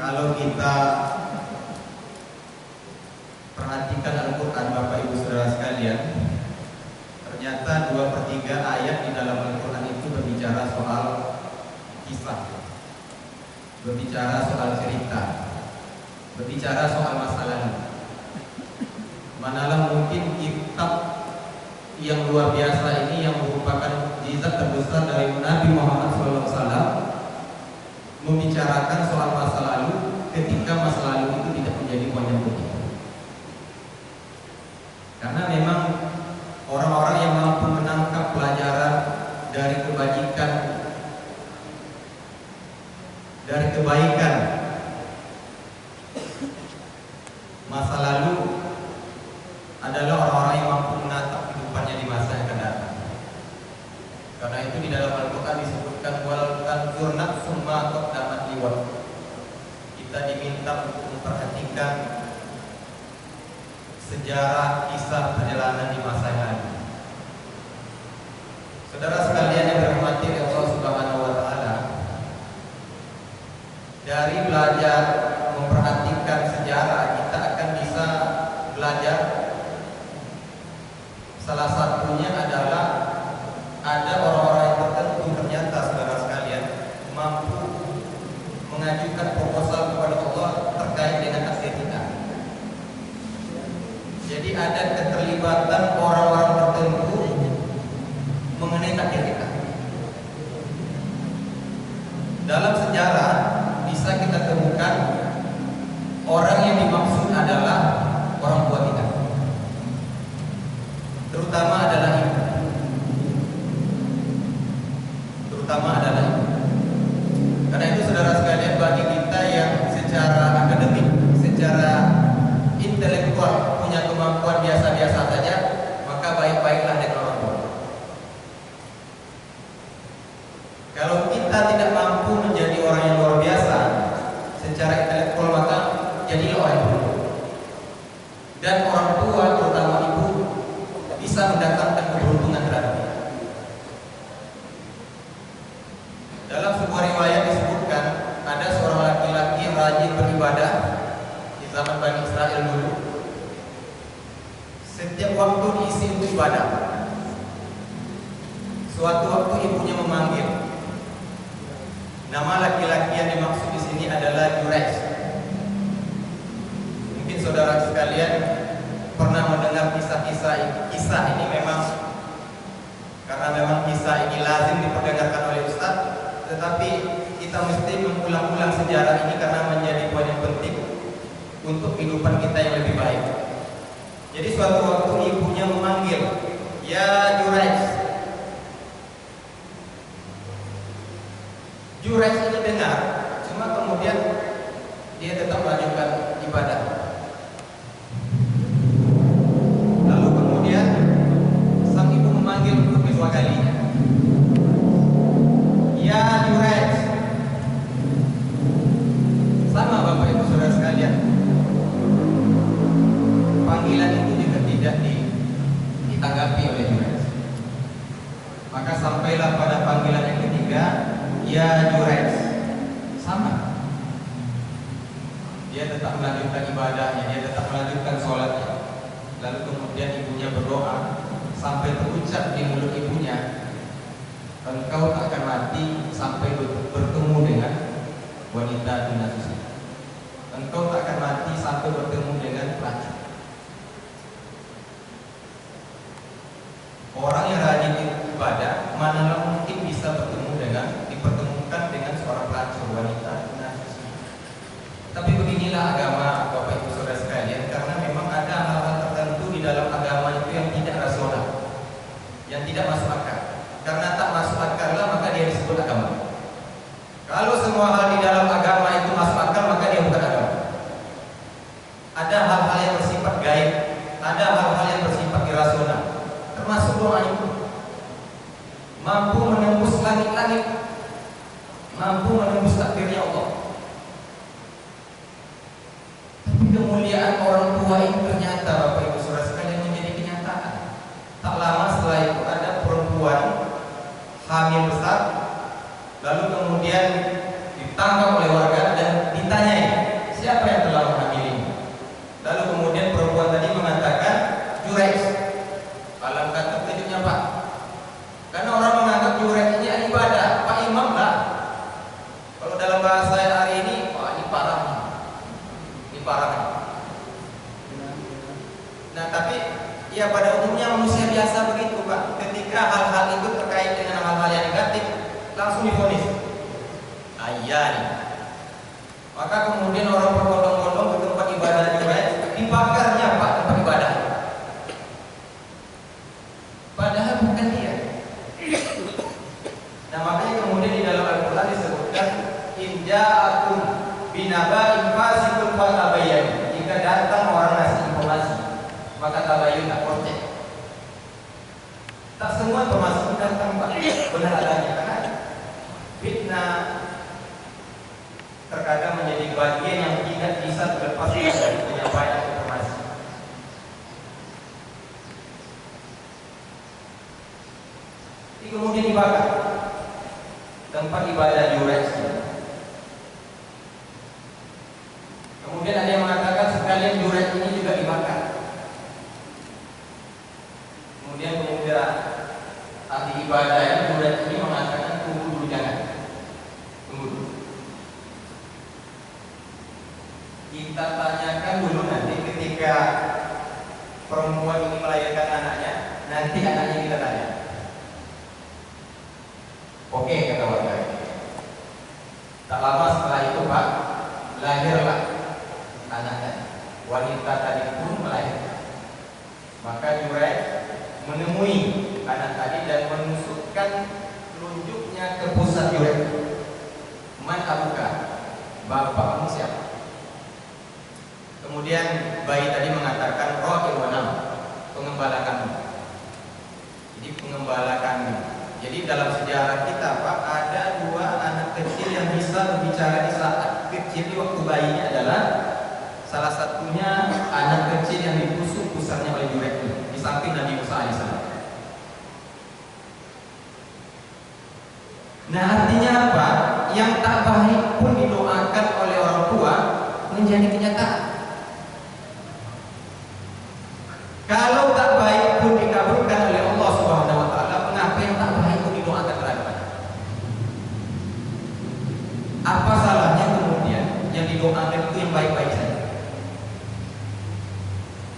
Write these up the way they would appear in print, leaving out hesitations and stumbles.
Kalau kita perhatikan Al-Quran, Bapak Ibu Saudara sekalian, ternyata 2/3 ayat di dalam Al-Quran itu berbicara soal kisah, berbicara soal cerita, berbicara soal masa lalu. Manalah mungkin kitab yang luar biasa ini yang merupakan mukjizat terbesar dari Nabi Muhammad SAW membicarakan soal masa lalu ketika masa lalu itu tidak menjadi wayang putih. Karena memang orang-orang yang mampu menangkap pelajaran dari kebajikan, dari kebaikan masa lalu adalah orang-orang yang mampu menatap kehidupannya di masa yang akan datang. Karena itu di dalam Al-Quran disebutkan wal tanzur nafsum ma qaddamat liwat. Kita diminta untuk memperhatikan sejarah kisah perjalanan di masa yang lalu. Saudara sekalian yang dirahmati Allah Subhanahu wa taala, dari belajar memperhatikan sejarah kita akan bisa belajar. Salah satunya adalah ada orang-orang yang tertentu ternyata saudara sekalian mampu mengajukan proposal kepada Allah terkait dengan takdir kita. Jadi ada keterlibatan orang-orang tertentu mengenai takdir kita. Dalam sejarah bisa kita temukan orang yang dimaksud adalah orang tua kita, terutama adalah ibu. Karena itu saudara sekalian, bagi kita yang secara akademik, secara intelektual punya kemampuan biasa-biasa saja, maka baik-baiklah dengan orang tua. Kalau kita tidak mampu menjadi orang yang luar biasa secara intelektual, maka jadilah orang yang beruntung. Dan orang tua, terutama ibu, bisa mendatangkan keberuntungan terhadap kita. Dalam sebuah riwayat disebutkan ada seorang laki-laki yang rajin beribadah di zaman Bani Israel dulu. Setiap waktu diisi untuk ibadah. Suatu waktu ibunya memanggil. Nama laki-laki yang dimaksud di sini adalah Jurex. Mungkin saudara sekalian pernah mendengar kisah ini memang karena memang kisah ini lazim diperdengarkan oleh Ustaz. Tetapi kita mesti mengulang-ulang sejarah ini karena menjadi poin yang penting untuk kehidupan kita yang lebih baik. Jadi suatu waktu ibunya memanggil, "Ya Jurex." Jurex ini dengar, cuma kemudian dia tetap melanjutkan ibadah. Lalu kemudian sang ibu memanggil untuk kedua kalinya, "Ya Jurex." Sama Bapak Ibu Saudara sekalian, panggilan itu juga tidak ditanggapi oleh Jurex. Maka sampailah pada panggilan yang ketiga, "Ya Jurex." Sama, dia tetap melanjutkan ibadahnya, dia tetap melanjutkan sholatnya. Lalu kemudian ibunya berdoa sampai terucap di mulut ibunya, "Engkau tak akan mati sampai bertemu dengan wanita dunia suci. Engkau tak akan mati sampai bertemu dengan pelacur." Orang yang rajin ibadah mana mungkin bisa dipertemukan dengan seorang pelacur wanita dunia suci. Tapi beginilah agama Bapak Ibu Saudara sekalian, karena memang ada hal-hal tertentu di dalam agama itu yang tidak rasional, yang tidak masuk akal. Karena tak masuk akal lah maka dia disebut agama. Kalau semua hal di dalam agama itu masuk akal maka dia bukan agama. Ada hal-hal yang bersifat gaib, ada hal-hal yang bersifat irasional, termasuk doa itu. Mampu menembus langit-langit, mampu menembus takdirnya Allah. Tapi kemuliaan orang tua itu ternyata Bapak Ibu Saudara sekalian menjadi kenyataan. Tak lama setelah itu ada perempuan hamil besar, lalu kemudian ditangkap oleh warga dan ditanyai, Alangkah terkejutnya Pak, karena orang menganggap jurek ini ibadah. Pak Imam lah, kalau dalam bahasa hari ini, wah ini parah nih, ini parah nih. Nah tapi ya pada umumnya manusia biasa begitu Pak. Ketika hal-hal itu terkait dengan hal-hal yang negatif, langsung divonis ayah nih. Maka kemudian orang berbondong-bondong ke tempat ibadah jurek, dibakarnya Pak tempat ibadah. Padahal bukan dia. Nah makanya kemudian di dalam Al-Quran disebutkan inja'akum binaba'in fasiqun fatabayyanu. Jika datang orang ngasih informasi, maka tabayyun, tak protek. Tak semua informasi datang Pak benar adanya, karena fitnah terkadang menjadi bagian yang tidak bisa terlepas dari penyampaian informasi. Kemudian dibakar tempat ibadah jurek. Kemudian ada yang mengatakan sekalian jurek ini juga dibakar. Kemudian pemuda ahli ibadah yang jurek ini mengatakan tunggu dulu, jangan, tunggu dulu. Kita tanyakan dulu nanti ketika perempuan ini melahirkan anaknya, nanti anaknya kita tanya. Oke, kata warga. Tak lama setelah itu Pak, lahirlah anaknya. Wanita tadi pun melahirkan. Maka jurek menemui anak tadi dan menusukkan telunjuknya ke pusat jurek. Man abuka, bapakmu siapa? Kemudian bayi tadi mengatakan roh ilwanam, pengembala kami. Jadi pengembala kami. Jadi dalam sejarah kita Pak, ada dua anak kecil yang bisa berbicara di saat kecil, di waktu bayinya adalah salah satunya anak kecil yang ditusuk pusarnya oleh jurek di samping Nabi Musa alaihissalam. Nah artinya apa? Yang tak baik pun didoakan oleh orang tua menjadi kenyataan. Kalau tak baik pun dikabulkan oleh Allah Subhanahu wa taala, mengapa yang tak baik pun didoakan terhadapnya? Apa salahnya kemudian yang didoakan itu yang baik-baik saja?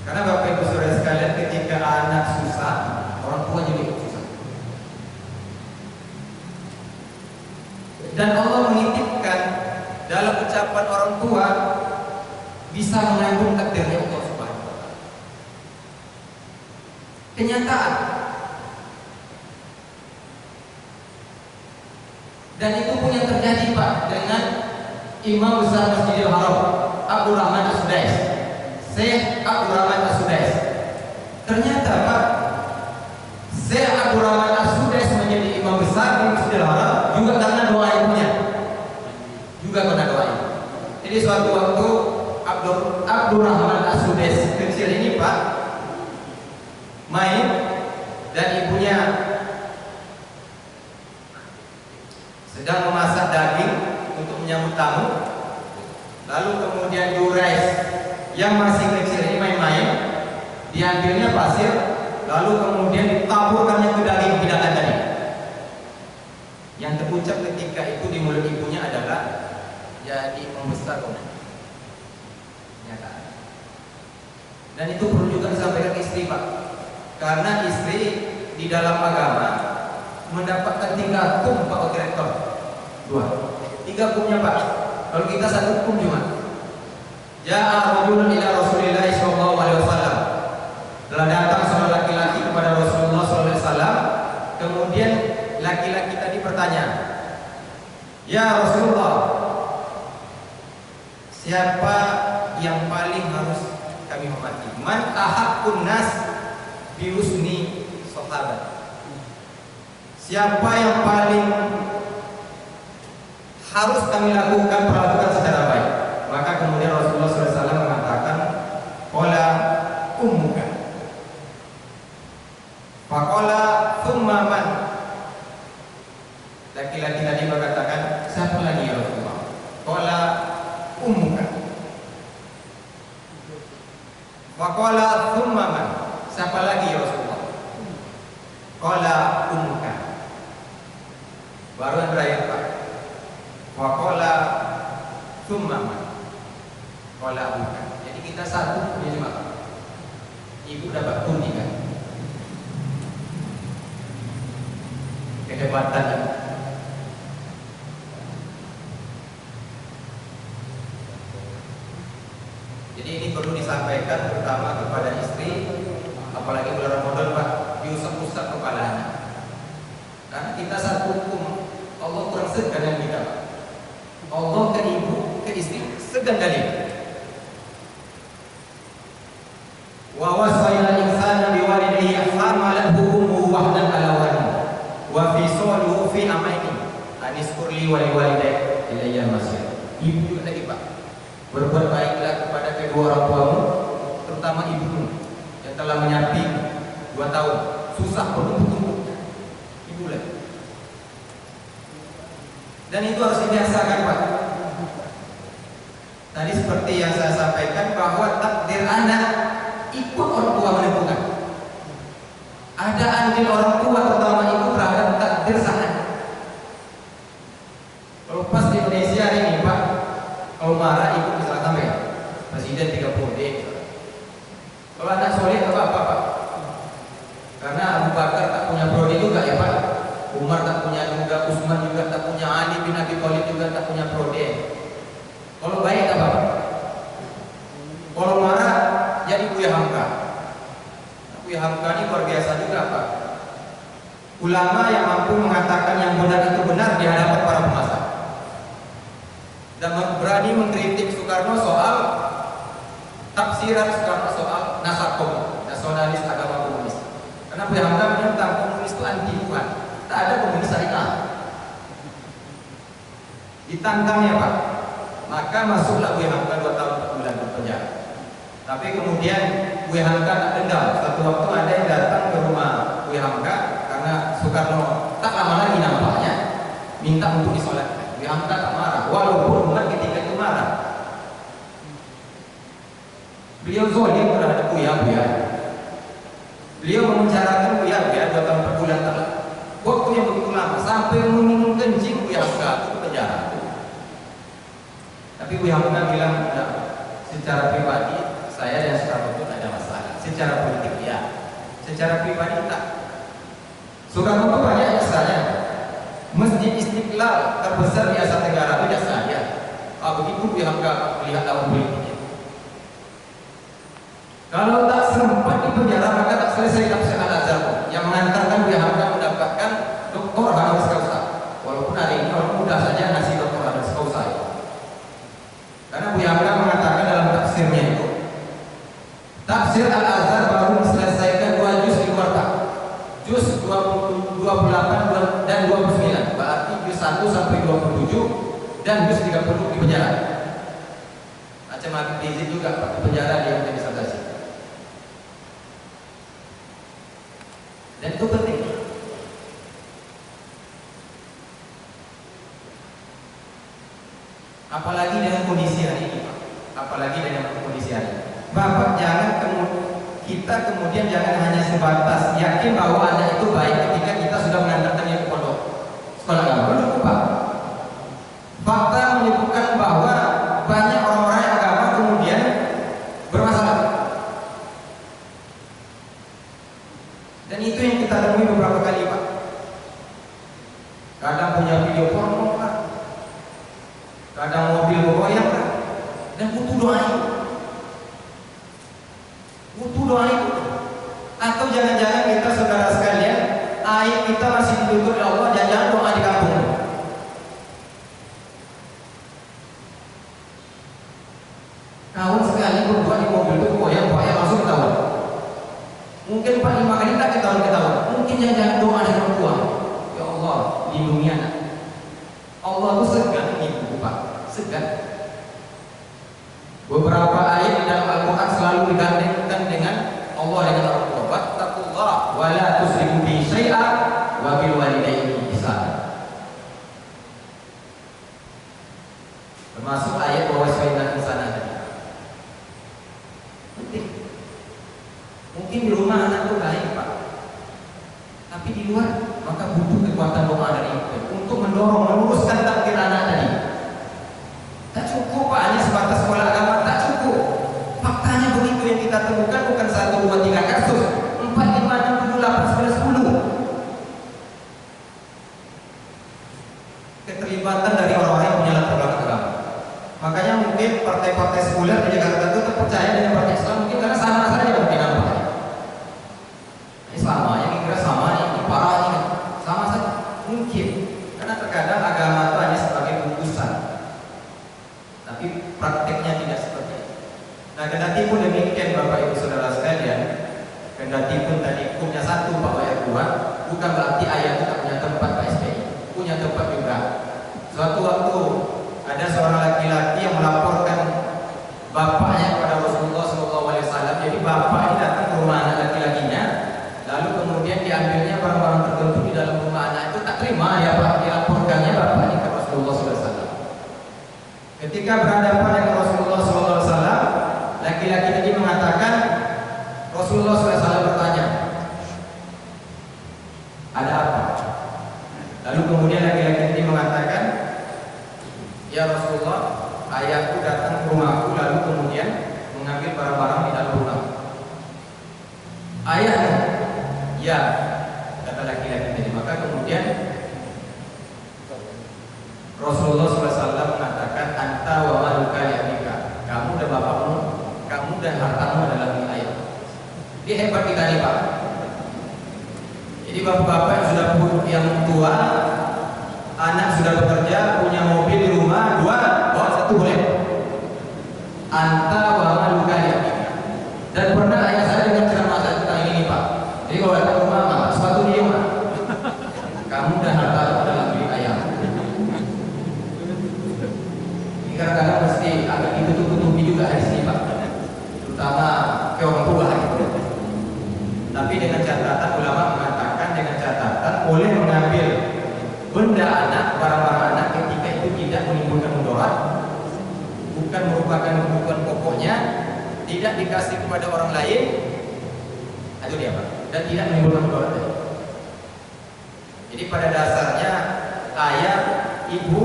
Karena Bapak Ibu Saudara sekalian, ketika anak susah, orang tua juga ikut susah. Dan Allah menitipkan dalam ucapan orang tua bisa mengandung takdirnya Allah Subhanahu wa taala. Kenyataan. Dan itu pun yang terjadi Pak dengan Imam Besar Masjidil Haram Abdurrahman As-Sudais, Syekh Abdurrahman As-Sudais. Ternyata Pak, Syekh Abdurrahman As-Sudais menjadi imam besar di Masjidil Haram juga karena doa ibunya. Juga karena doa ibu. Jadi suatu waktu Abdurrahman As-Sudais kecil ini Pak main dan ibunya sedang memasak daging untuk menyambut tamu. Lalu kemudian Jurek yang masih kecil ini main-main, diambilnya pasir, lalu kemudian ditaburkannya ke daging hidangan tadi. Yang terucap ketika itu di mulut ibunya adalah jadi membesar kau. Dan itu perlu juga disampaikan ke istri Pak, karena istri di dalam agama mendapatkan 3 hukum Pak Wakil Rektor. 2, 3 hukumnya Pak. Kalau kita 1 hukum cuma. Ja'a rajulun ila Rasulillah sallallahu alaihi wasallam. Telah datang seorang laki-laki kepada Rasulullah sallallahu alaihi wasallam. Kemudian laki-laki tadi bertanya, "Ya Rasulullah, siapa yang paling harus kami hormati? Man ahaqqun nas bi husni sahabat." Siapa yang paling harus kami lakukan perlakukan secara baik? Maka kemudian Rasulullah SAW mengatakan, "Qala ummuka." Faqala thumma man? Laki-laki tadi mengatakan, "Siapa lagi ya Rasulullah?" Qala ummuka. Faqala thumma man? Siapa lagi ya Rasulullah? kehebatan itu. Jadi ini perlu disampaikan terutama kepada istri, apalagi bulan Ramadan Pak, diusap-usap kepalanya. Karena kita satu hukum, Allah kurang segan dengan kita. Allah ke ibu, ke istri segan kali. Wa wasayna insana biwalidayhi ihsana lahu ummuhu wahdan ala wahnin wa fisaluhu fi amaini anishkur li wa liwalidayya ilayya al-masir. Ibu juga lagi Pak, berbuat baiklah kepada kedua orang tuamu, terutama ibumu yang telah menyapih 2 tahun, susah bertumbuh-tumbuh. Ibu lagi. Dan itu harus dibiasakan Pak. Tadi seperti yang saya sampaikan bahwa takdir anak ikut orang tua menentukan. Ada andil orang tua terutama ibu terhadap takdir sang anak. Kalau pas di Indonesia hari ini Pak, kalau marah ibu bisa sampai presiden 30 D. Kalau anak soleh apa-apa Pak. Karena Abu Bakar tak punya prodi juga ya Pak. Umar tak punya juga, Utsman juga tak punya, Ali bin Abi Thalib juga tak punya prodi. Kalau baik apa Pak? Kalau marah jadi Buya Hamka. Buya Hamka ini luar biasa juga Pak. Ulama yang mampu mengatakan yang benar itu benar di hadapan para penguasa. Dan berani mengkritik Soekarno soal tafsiran Soekarno soal nasakom, nasionalis agama komunis. Karena Buya Hamka menyatakan komunis itu anti Tuhan, tak ada komunis syariah. Ditantangnya Pak, maka masuklah Buya Hamka 2 tahun 4 bulan di penjara. Tapi kemudian Buya Hamka tak dendam. Satu waktu ada yang datang ke rumah Buya Hamka karena Soekarno tak lama lagi nampaknya minta untuk disolatkan. Buya Hamka tak marah, walaupun umat ketika itu marah. Beliau zolim terhadap Buya. Beliau memenjarakan Buya 2 tahun 4 bulan tak. Waktu yang begitu lama sampai meminum kencing Buya Hamka itu penjara. Tapi Buya Hamka bilang tidak, secara pribadi saya dan Soekarno itu tidak ada masalah. Secara politik ya, secara pribadi tak. Soekarno itu banyak jasanya. Masjid Istiqlal terbesar di Asia Tenggara itu jasa dia. Begitu Buya Hamka melihat lawan politiknya. Kalau tak sempat di penjara maka tak selesai tafsir Al-Azhar yang mengantarkan Buya Hamka mendapatkan doktor honoris causa. Walaupun hari ini orang mudah saja ngasih doktor honoris causa. Karena Buya Hamka mengatakan dalam tafsirnya itu, tafsir Al-Azhar baru diselesaikan 2 juz di luar Pak. Juz 28 dan 29, berarti juz 1 sampai 27 dan juz 30 di penjara. Macam Habib Rizik juga Pak, di penjara dia menjadi disertasi. Dan itu penting. Apalagi dengan kondisi hari ini Pak. Apalagi dengan kondisi hari ini. Bapak jangan kita kemudian jangan hanya sebatas yakin bahwa anak itu baik ketika kita sudah mengantarkannya ke pondok sekolah agama. Belum Pak. Fakta menyebutkan bahwa banyak orang-orang agama kemudian bermasalah. Dan itu yang kita temui beberapa kali Pak. Kadang punya video porno Pak, kadang mobil bergoyang Pak, dan butuh doa itu. Butuh doa itu. Atau jangan-jangan kita saudara sekalian, air kita masih ditutup oleh Allah, jangan-jangan doa di kampung. Tahun sekali berdoa di mobil itu bergoyang, langsung ketahuan. Mungkin 4-5 kali tak ketahuan. Mungkin jangan doa dari orang tua. Ya Allah, lindungi anak. Allah itu segan ibu Pak, segan. Beberapa ayat di dalam Al-Quran selalu digandengkan dengan Allah dengan orang tua. Wattaqullah wa la tusyriku bihi syai'an wa bil walidayni ihsana. Termasuk ayat wa wasaina insana tadi. Penting. Mungkin di rumah anak itu baik Pak, tapi di luar maka butuh kekuatan doa dari ibu untuk mendorong, meluruskan takdir anak tadi. Tak cukup Pak, hanya sebatas sekolah agama tak cukup. Faktanya begitu yang kita temukan bukan 1, 2, 3 kasus, 4, 5, 6, 7, 8, 9, 10. kuat, bukan berarti ayah itu tak punya tempat Pak SBY, punya tempat juga. Suatu waktu ada seorang laki-laki yang melaporkan bapaknya kepada Rasulullah SAW. Jadi bapak ini datang ke rumah anak laki-lakinya, lalu kemudian diambilnya barang-barang tertentu di dalam rumah anak itu, tak terima ya Pak, dilaporkannya bapak ini ke Rasulullah SAW. Ketika berhadapan dengan Rasulullah SAW, laki-laki tadi mengatakan, Rasulullah SAW bertanya, ada apa? Lalu kemudian laki-laki tadi mengatakan, ya Rasulullah, ayahku datang ke rumahku lalu kemudian mengambil barang-barang di dalam rumah. Ayahmu? Ya, kata laki-laki tadi. Maka kemudian Rasulullah SAW mengatakan, anta wa maluka li abika, kamu dan bapakmu, kamu dan hartamu adalah milik ayah. Dia hebat kita nih Pak. Jadi bapak-bapak yang sudah yang tua, anak sudah bekerja, punya mobil di rumah, dua, bawa satu boleh. Anta wa maluka li abika. Dan pernah ayah saya dengan ceramah saya tentang ini Pak. Jadi kalau datang ke rumah, sepatu dia mah, kamu dan hartamu adalah milik ayah. Ini kadang-kadang mesti agak ditutup-tutupi juga di sini Pak, terutama ke orang tua gitu. Tapi dengan catatan, ulama mengatakan dengan catatan boleh mengambil benda anak, barang-barang anak ketika itu tidak menimbulkan mudarat, bukan merupakan kebutuhan pokoknya, tidak dikasih kepada orang lain, itu dia Pak, dan tidak menimbulkan mudarat. Jadi pada dasarnya ayah, ibu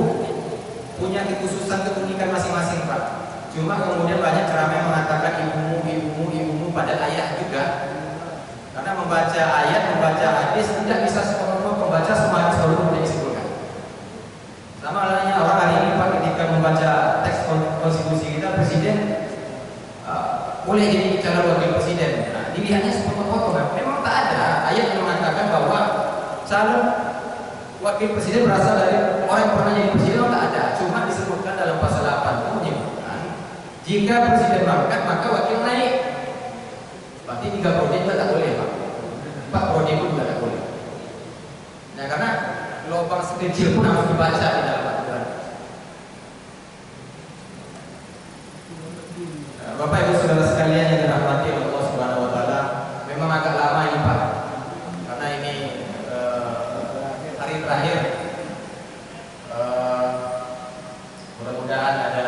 punya kekhususan keunikan masing-masing Pak. Cuma kemudian banyak ceramah yang mengatakan ibumu pada ayah juga. Karena membaca ayat, membaca hadis tidak bisa semua pembaca semua hadis baru kemudian disimpulkan. Sama halnya orang hari ini Pak, ketika membaca teks konstitusi kita, presiden boleh jadi calon wakil presiden. Nah, dilihatnya sepotong-potong kan? Memang tak ada ayat yang mengatakan bahwa calon wakil presiden berasal dari orang yang pernah jadi presiden, tak ada. Cuma disebutkan dalam pasal 8 itu menyebutkan jika presiden mangkat maka wakil naik. Berarti 3 periode juga tak boleh Pak, 4 periode pun juga tak boleh. Nah karena lubang sekecil pun harus dibaca di dalam aturan. Bapak Ibu saudara sekalian yang dirahmati Allah Subhanahu Wa Taala, memang agak lama ini Pak, karena ini hari terakhir. Mudah-mudahan ada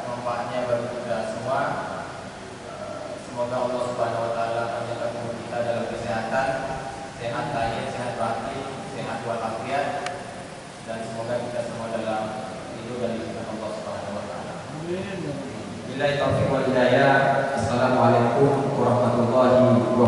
manfaatnya bagi kita semua. Semoga Allah Subhanahu Wa Taala menjaga umur kita dalam kesehatan, sehat lahir, sehat batin, sehat walafiat, dan semoga kita semua dalam hidup dan ridho Allah Subhanahu Wa Taala. Amin. Billahi taufiq wal hidayah. Assalamualaikum warahmatullahi wabarakatuh.